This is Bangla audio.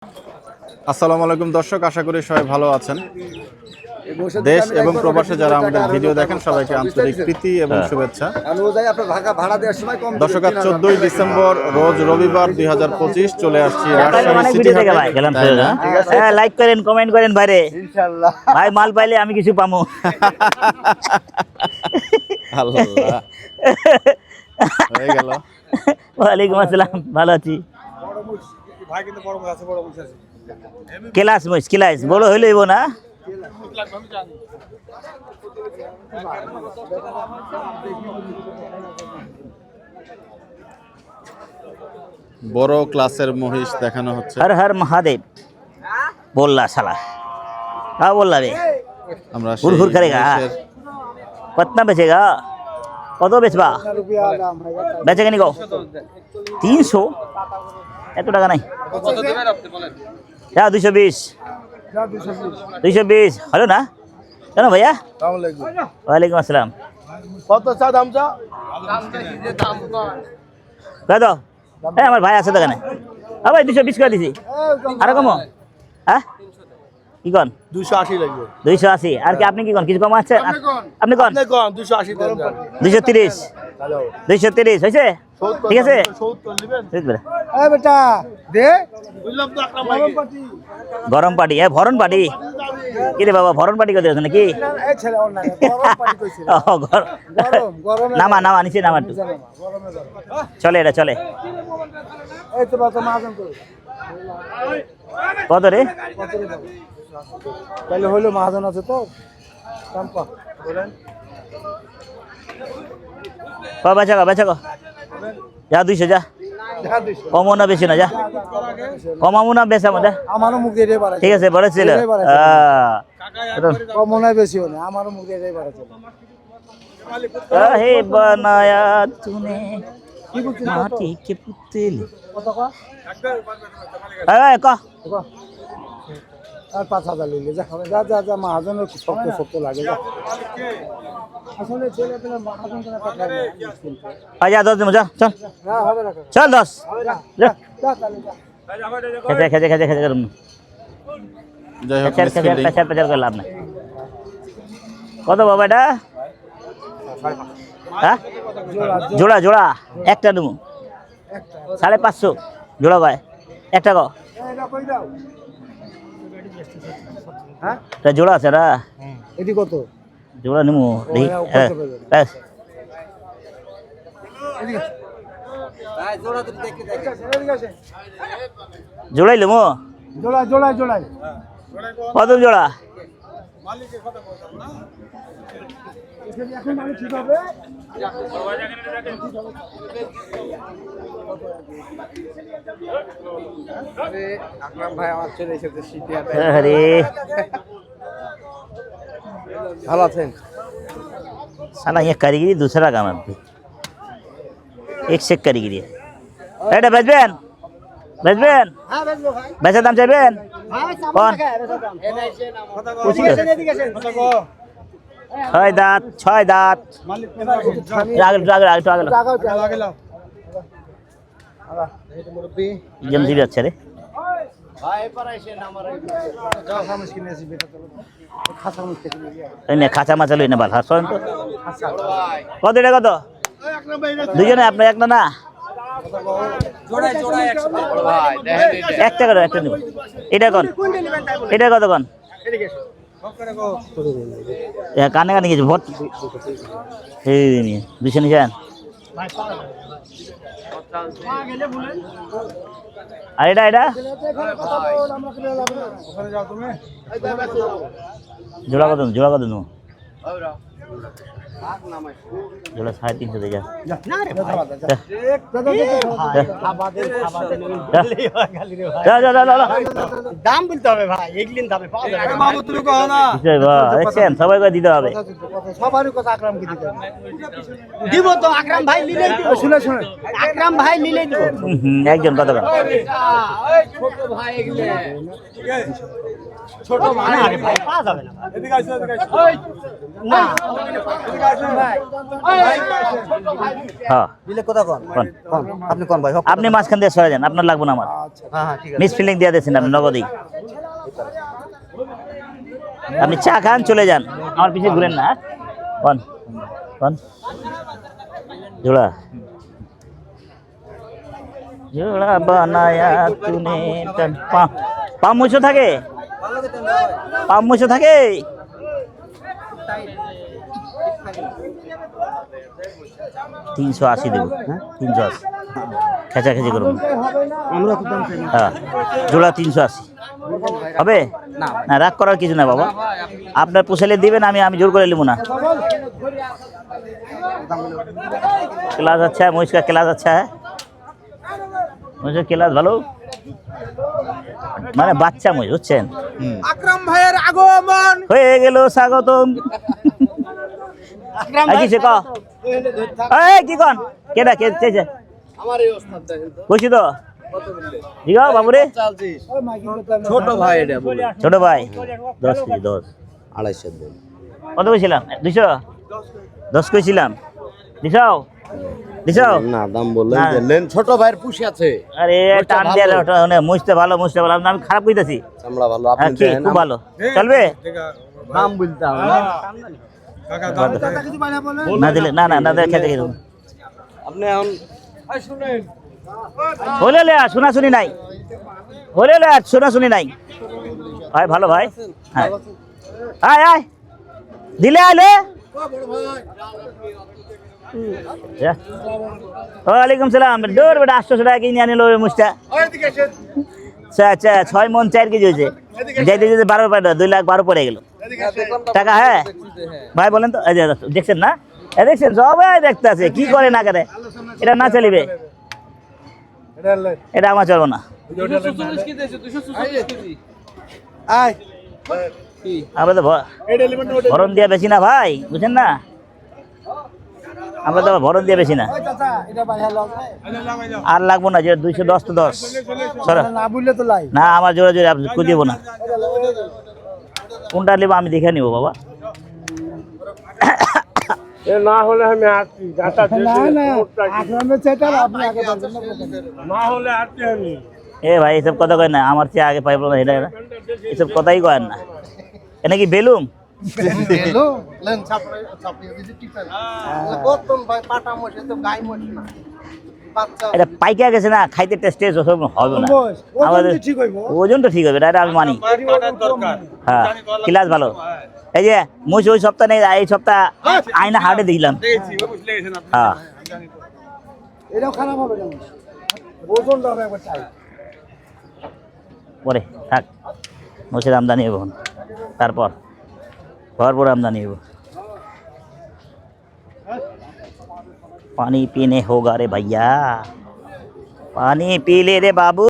আসসালামু আলাইকুম দর্শক, আশা করি সবাই ভালো আছেন। দেশ এবং প্রবাসে যারা আমাদের ভিডিও দেখেন সবাইকে আন্তরিক প্রীতি এবং শুভেচ্ছা। দর্শক, আজ 14ই ডিসেম্বর রোজ রবিবার 2025 চলে আসছি রাজশাহী সিটি হাটে। লাইক করেন, কমেন্ট করেন ভাইরে, ইনশাআল্লাহ ভাই মাল পাইলে আমি কিছু পামু। আল্লাহ হয়ে গেল। ওয়ালাইকুম আসসালাম, ভালো আছি। ভাই কিন্তু বড় আছে, বড় আছে। ক্লাস বড় হইলইব না। বড় ক্লাসের মহিষ দেখানো হচ্ছে। হর হর মহাদেব বললা শালা, हाँ बोल रहा है আমরা हुर करेगा। कितना बेचेगा, কত বেচবা? বেচে কেন গো 300, এত টাকা নাই। যা 220 হলো না কেন ভাইয়া? ওয়ালাইকুম আসসালাম। কত চা দাম চা? কত? হ্যাঁ আমার ভাই আছে দোকানে। হ্যাঁ ভাই 220 করে দিছি। আরো কম? হ্যাঁ কি কন? 280 লাগবে। 280। আর কি আপনি কি কন, কিছু কম আছে? আপনি কন 280 দেন। 230 হয়েছে? ঠিক আছে। 70 নেবেন? এই বেটা দে, বুঝলাম তো আকরাম ভাই। গরম পার্টি, ভরণ পার্টি কি রে বাবা? ভরণ পার্টি করতে আছে নাকি? এই ছেলে অন্য গরম পার্টি কইছিল। গরম নামা নিচে নামা একটু। চলে এটা চলে। এই তো বাবা মাজন কই। কত রে? তাহলে হইলো মাজন আছে তো দাম কম বলেন। বেচা যা 200 যা। কমও না বেশি না, যা কমামু না বেচামো যা। আমারও মুখ দিয়ে বাড়াই। ঠিক আছে বলেছিল কমও না বেশিও না, আমারও মুখ দিয়ে বাড়াই। হে বানায়া তूने মাটি কে পুতুল। কত কয়? এই ক আর 5000 লইলে যা যা মাহাজনের শক্ত লাগে যা। আসলে ছেলে পেলে মাহাজন করে টাকা নেয়। আজ 10 দিন যা, চল না হবে না, চল 10 যা। যা তাহলে যা। খেতে করুন। যাই হোক, পেচার করে লাভ নাই। কত বাবা এটা? হ্যাঁ জোড়া একটা দেবো 550 জোড়া কয় একটা কো। এটা কই দাও? হ্যাঁ এটা জোড়া আছে রা। এটি কত? জোড়া নিমু দেখি। ব্যাস জোড়াই লিমু। জোড়াই কত জোড়া? এখন মানে ঠিক হবে। আকরাম ভাই আমার চলে এসেছে সিটি হাটে। আরে ভালো আছেন? साला ये कारीगरी दूसरा काम है, एक से कारीगरी है। এটা বেচবেন? হ্যাঁ বেচবো ভাই। বেচার দাম চাইবেন? ভাই কোন? এদিকে আসেন, এদিকে আসেন। কত গো? 6 দাঁত। মালিক আগে লাগে লাও। জমজি যাচ্ছে রে। ভাই পারা এসে নামার যাও সামনে কিনে আসি বেটা চলো। খাসা মুখ থেকে নিয়ে এই নে খাঁচা মাছ লই না বাল হাসন তো। আচ্ছা কত এটা কত? আকরাম ভাই দুজনে আপনি একটা না জোড়াই 100 বড় ভাই দেখেন একটা করে একটা নিব। এটা কোন? এটা কত কোন? এদিকে এসো সব করে গো। এ কানে কিছু ভোট এই নিয়ে 200 নিছেন। আর এটা ওখানে যাও তুমি। জোড়া কত নেবো? জোড়া 350 দিয়ে যা। না রে ভাই দাম বলতে হবে ভাই, এগুলিন দামে পাওয়া যায় না। বাবু তুমি কও না। দেখছেন সবাই করে দিতে হবে। সবারই কথা আকরাম কি দিতে দিব তো। আকরাম ভাই নিলেই দিব। শুনে আকরাম ভাই নিলেই দিব। একজন কত করে? ছোট ভাই এগুলো ছোট ভাই আরে ভাই পাওয়া যাবে না। এদিকে আইসো না হ্যাঁ দিলে কোথা কোন কোন? আপনি কোন ভাই আপনি মাঝখান দিয়ে সরে যান, আপনার লাগবে না আমার। আচ্ছা হ্যাঁ হ্যাঁ ঠিক মিস ফিল্ডিং দিয়ে দিয়েছেন আপনি নগদেই। আপনি চা খান চলে যান, আমার পিছিয়ে ঘুরেন না। কোন কোন জোড়া জোড়া বানায়া তুনে পাম মুছো থাকে, পাম মুছো থাকে। তিনশো আশি দেবো, হ্যাঁ 380 খেঁচাখেঁচি করবো। আমরা তো দাম চাই না। হ্যাঁ জোড়া 380 হবে না? রাগ করার কিছু না বাবা, আপনার পোষালে দিবেন, আমি জোর করে নেবো না। ক্লাস अच्छा है, मुझका क्लास अच्छा है, मुझे क्लास ভালো, মানে বাচ্চা মুজ বুঝছেন। আকরাম ভাইয়ের আগমন হয়ে গেল স্বাগতম। কিসে ক কি কন কেডা কে চেয়েছে আমার এই ওস্তাদ দেখেন তো খুশি তো দিগা বাবুরে। ছোট ভাই এটা বলে ছোট ভাই 10 কেজি 10 250 দেন কত কইছিলাম 200 10 কইছিলাম দিছাও দিছাও না দাম বললেন না। দিলেন ছোট ভাইয়ের পুষি আছে আরে মুছটা টান ভালো। দিয়ে ওটা মানে মুছতে ভালো আমি খারাপ কইতাছি। চামড়া ভালো হ্যাঁ আপনি কি দেন খুব ভালো চলবে দাম বলতে হবে না দিলে না দিলে খেতে খেতে আপনি এখন হলে লে শোনাশুনি নাই, হলে লে শোনাশুনি নাই ভাই। ভালো ভাই হ্যাঁ আয় আয় দিলে আইলে ওয়ালাইকুম সালাম। ডোর বেটা 800 টাকা কিনে আনিল মুছটা। আচ্ছা 6 মন 4 কেজি হয়েছে, যাইতে যেতে 12 পড়ে 2 লাখ 12 পড়ে গেল টাকা। হ্যাঁ ভাই বলেন তো, এই যে দেখছেন না, এ দেখছেন সবাই দেখতে আছে, কি করে না করে, এটা না চলিবে, এটা আমার চলবো না। আমরা তো ভরণ দিয়ে বেশি না ভাই, বুঝছেন না, আমরা তো ভরণ দিয়ে বেশি না। আর লাগবো না, যে 210 তো 10 না বুঝলে তো লাই না, আমার জোরে জোরে আপনি খুঁজেবো না, কোনটা নেবো আমি দেখে নিবো বাবা। না হলে আমি আসছি গাটা না হলে আসছি আমি। এ ভাই এসব কথা কয় না, আমার চেয়ে আগে পাইব না, এটা এসব কথাই কয় না। এটা কি বেলুম? এটা পাইকা গেছে না, খাইতে টেস্টেজ হবে না আমাদের, ওজনটা ঠিক হবে, এটা আমি মানি। হ্যাঁ ক্লাস ভালো। এই যে মুছ ওই সপ্তাহ নেই, এই সপ্তাহ আয়না হাটে দেখলাম। হ্যাঁ এটাও খারাপ হবে না ওজনটা হবে একবার চাই পরে থাক, মুছের আমদানি হবো তারপর ভরপুর আমদানি হবো। पानी पीने होगा रे भैया, पानी पी ले रे बाबू।